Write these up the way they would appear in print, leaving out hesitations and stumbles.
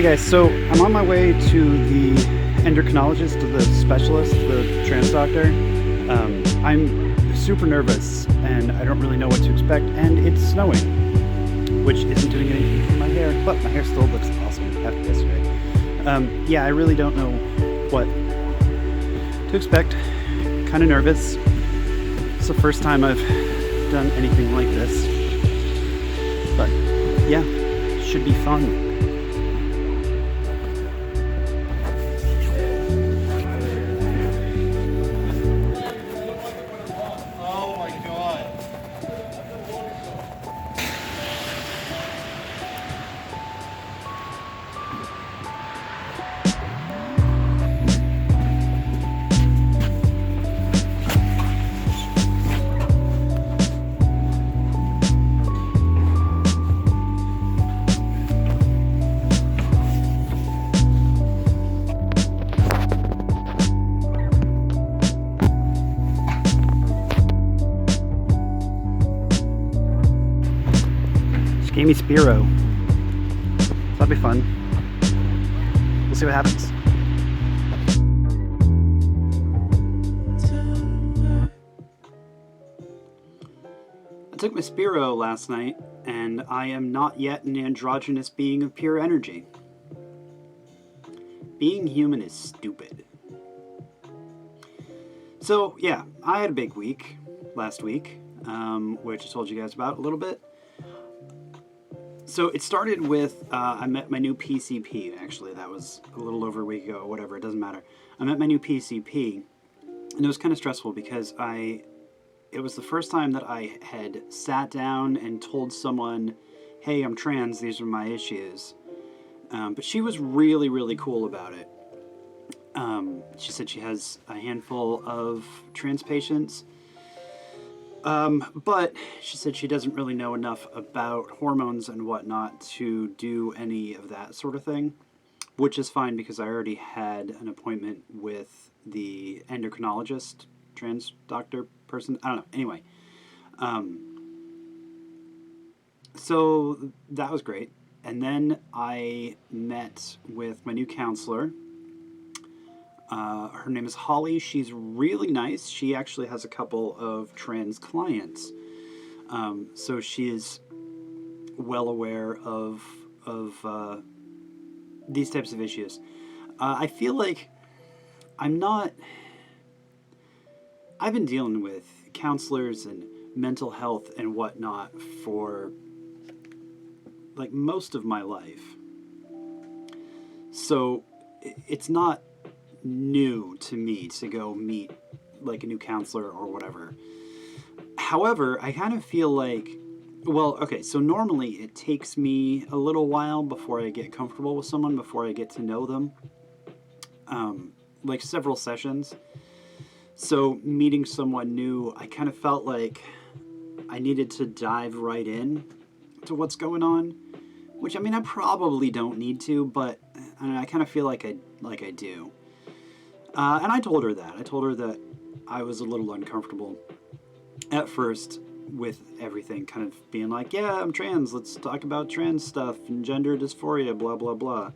guys, so I'm on my way to the endocrinologist, to the specialist, the trans doctor. I'm super nervous and I don't really know what to expect, and it's snowing, which isn't doing anything for my hair, but my hair still looks awesome after yesterday. Yeah, I really don't know what to expect. Kind of nervous. It's the first time I've done anything like this, but yeah, should be fun. Gave me Spiro. So that'll be fun. We'll see what happens. I took my Spiro last night, and I am not yet an androgynous being of pure energy. Being human is stupid. So yeah, I had a big week last week, which I told you guys about a little bit. So it started with, I met my new PCP, actually. That was a little over a week ago, whatever, it doesn't matter. I met my new PCP, and it was kind of stressful because it was the first time that I had sat down and told someone, hey, I'm trans, these are my issues. But she was really, really cool about it. She said she has a handful of trans patients. But she said she doesn't really know enough about hormones and whatnot to do any of that sort of thing, which is fine because I already had an appointment with the endocrinologist, trans doctor person. I don't know. Anyway, so that was great. And then I met with my new counselor. Her name is Holly. She's really nice. She actually has a couple of trans clients. So she is well aware of these types of issues. I feel like I've been dealing with counselors and mental health and whatnot for like most of my life. So it's not new to me to go meet like a new counselor or whatever. However, I kind of feel like, well, okay, so normally it takes me a little while before I get comfortable with someone, before I get to know them, like several sessions. So meeting someone new, I kind of felt like I needed to dive right in to what's going on, which I mean, I probably don't need to, but I kind of feel like I do. And I told her that. I told her that I was a little uncomfortable at first with everything, kind of being like, yeah, I'm trans, let's talk about trans stuff and gender dysphoria, blah, blah, blah.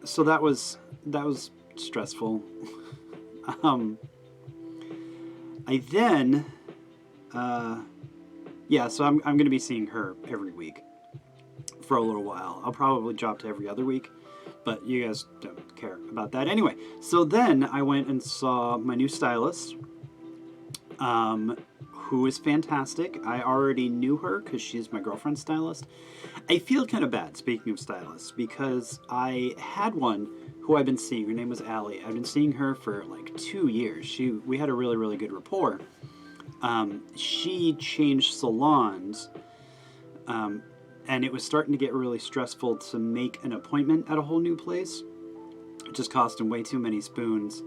So that was stressful. I then, yeah, so I'm going to be seeing her every week for a little while. I'll probably drop to every other week. But you guys don't care about that anyway. So then I went and saw my new stylist, who is fantastic. I already knew her because she's my girlfriend's stylist. I feel kind of bad, speaking of stylists, because I had one who I've been seeing. Her name was Allie. I've been seeing her for like 2 years. We had a really, really good rapport. She changed salons, and it was starting to get really stressful to make an appointment at a whole new place. It just cost him way too many spoons.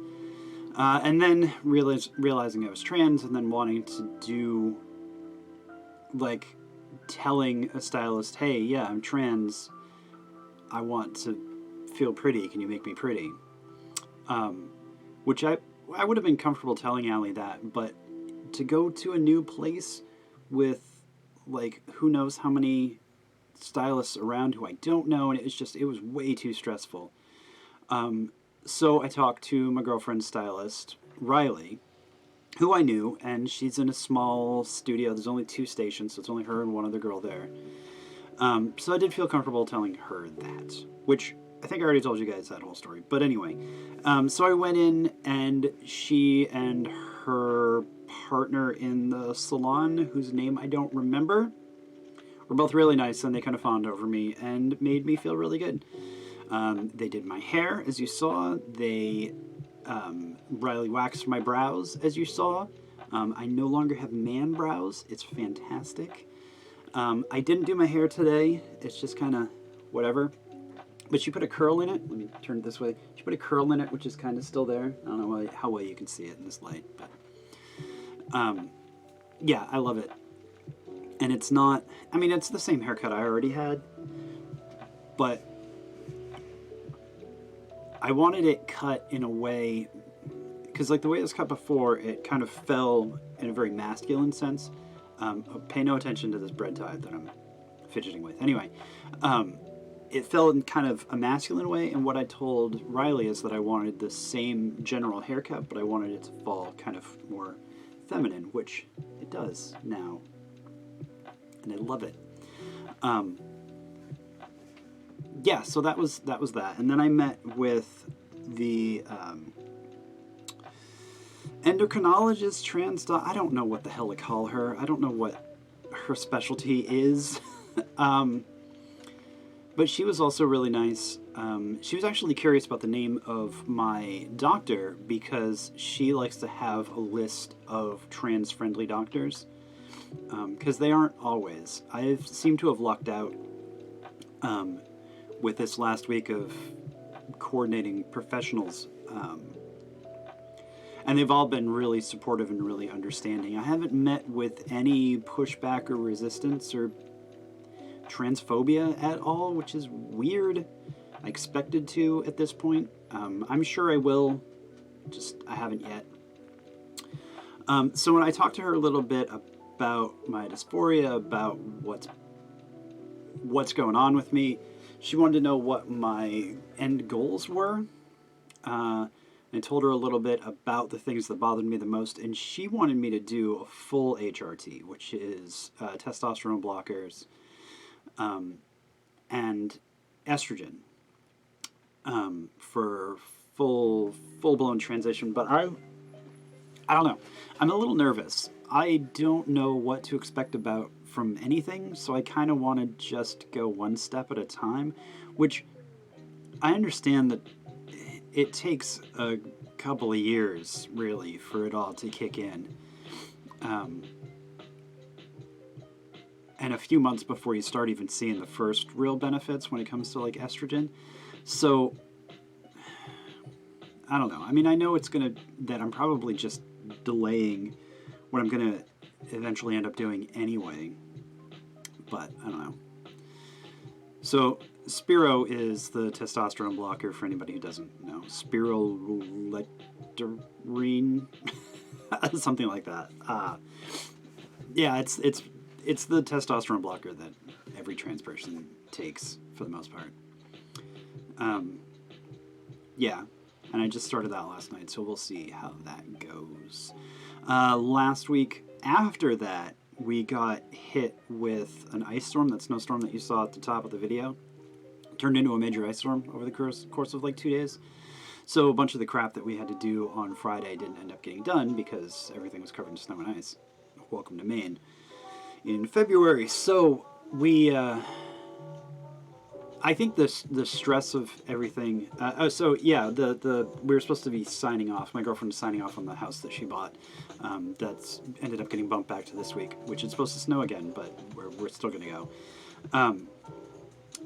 And then realizing I was trans, and then wanting to do, like, telling a stylist, hey, yeah, I'm trans. I want to feel pretty. Can you make me pretty? Which I would have been comfortable telling Allie that, but to go to a new place with, like, who knows how many stylists around who I don't know, and it was way too stressful. So I talked to my girlfriend's stylist, Riley, who I knew, and she's in a small studio. There's only 2 stations, so it's only her and one other girl there. So I did feel comfortable telling her that, which I think I already told you guys that whole story. But anyway, so I went in, and she and her partner in the salon, whose name I don't remember, were both really nice, and they kind of fawned over me and made me feel really good. They did my hair, as you saw. They Riley waxed my brows, as you saw. I no longer have man brows. It's fantastic. I didn't do my hair today. It's just kind of whatever. But she put a curl in it. Let me turn it this way. She put a curl in it, which is kind of still there. I don't know how well you can see it in this light, but yeah, I love it. And it's not, I mean, it's the same haircut I already had, but I wanted it cut in a way, because like the way it was cut before, it kind of fell in a very masculine sense. Pay no attention to this bread tie that I'm fidgeting with. Anyway, it fell in kind of a masculine way, and what I told Riley is that I wanted the same general haircut, but I wanted it to fall kind of more feminine, which it does now, and I love it. Yeah, so that was that, and then I met with the endocrinologist, I don't know what the hell to call her. I don't know what her specialty is. But she was also really nice. She was actually curious about the name of my doctor because she likes to have a list of trans-friendly doctors. Because they aren't always. I seem to have lucked out with this last week of coordinating professionals. And they've all been really supportive and really understanding. I haven't met with any pushback or resistance or transphobia at all, which is weird. I expected to at this point. I'm sure I will, just I haven't yet. So when I talked to her a little bit about my dysphoria, about what's going on with me, she wanted to know what my end goals were. I told her a little bit about the things that bothered me the most, and she wanted me to do a full HRT, which is testosterone blockers and estrogen for full-blown transition. But I don't know. I'm a little nervous. I don't know what to expect from anything, so I kind of want to just go one step at a time, which I understand that it takes a couple of years, really, for it all to kick in. And a few months before you start even seeing the first real benefits when it comes to, like, estrogen. So, I don't know. I mean, I know that I'm probably just delaying what I'm going to eventually end up doing anyway. But, I don't know. So, Spiro is the testosterone blocker for anybody who doesn't know. Spirolectorine, something like that. Yeah, it's the testosterone blocker that every trans person takes for the most part. Yeah, and I just started that last night, so we'll see how that goes. Last week after that, we got hit with an ice storm, that snowstorm that you saw at the top of the video. Turned into a major ice storm over the course of like 2 days. So a bunch of the crap that we had to do on Friday didn't end up getting done because everything was covered in snow and ice. Welcome to Maine in February. So we, I think the stress of everything. So yeah, we were supposed to be signing off. My girlfriend was signing off on the house that she bought. That's ended up getting bumped back to this week, which is supposed to snow again, but we're still gonna go.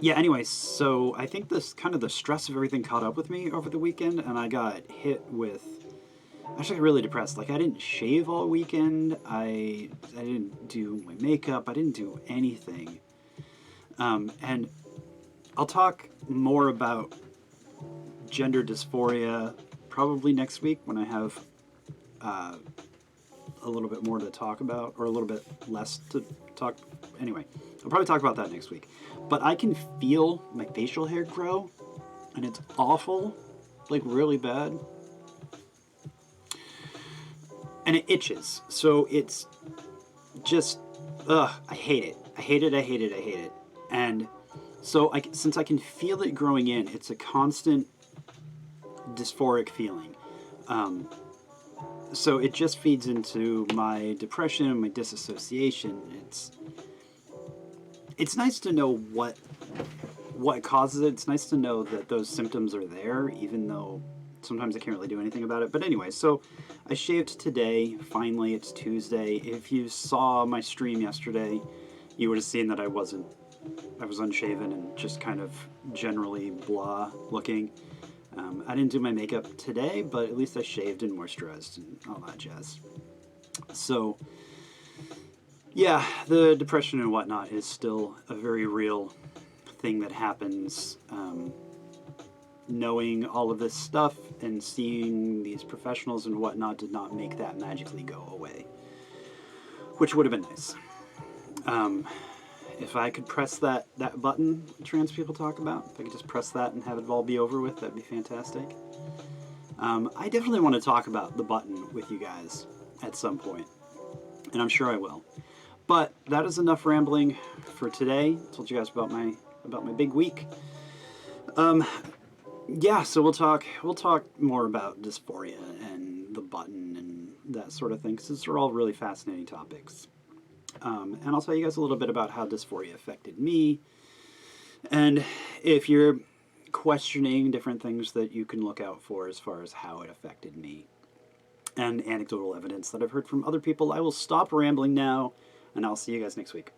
Yeah, anyway, so I think this kind of the stress of everything caught up with me over the weekend, and I got hit with, actually got really depressed. Like, I didn't shave all weekend, I didn't do my makeup, I didn't do anything. And I'll talk more about gender dysphoria probably next week when I have a little bit more to talk about, or a little bit less to talk. Anyway, I'll probably talk about that next week. But I can feel my facial hair grow, and it's awful, like really bad. And it itches. So it's just, ugh, I hate it. I hate it, I hate it, I hate it. And so since I can feel it growing in, it's a constant dysphoric feeling. So it just feeds into my depression, my disassociation. It's nice to know what causes it. It's nice to know that those symptoms are there, even though sometimes I can't really do anything about it. But anyway, so I shaved today. Finally, it's Tuesday. If you saw my stream yesterday, you would have seen that I was unshaven and just kind of generally blah looking. I didn't do my makeup today, but at least I shaved and moisturized and all that jazz. So, yeah, the depression and whatnot is still a very real thing that happens. Knowing all of this stuff and seeing these professionals and whatnot did not make that magically go away, which would have been nice. If I could press that button trans people talk about, if I could just press that and have it all be over with, that'd be fantastic. I definitely want to talk about the button with you guys at some point, and I'm sure I will. But that is enough rambling for today. I told you guys about my big week. Yeah, so we'll talk more about dysphoria and the button and that sort of thing, because these are all really fascinating topics. And I'll tell you guys a little bit about how dysphoria affected me, and if you're questioning different things that you can look out for as far as how it affected me, and anecdotal evidence that I've heard from other people. I will stop rambling now, and I'll see you guys next week.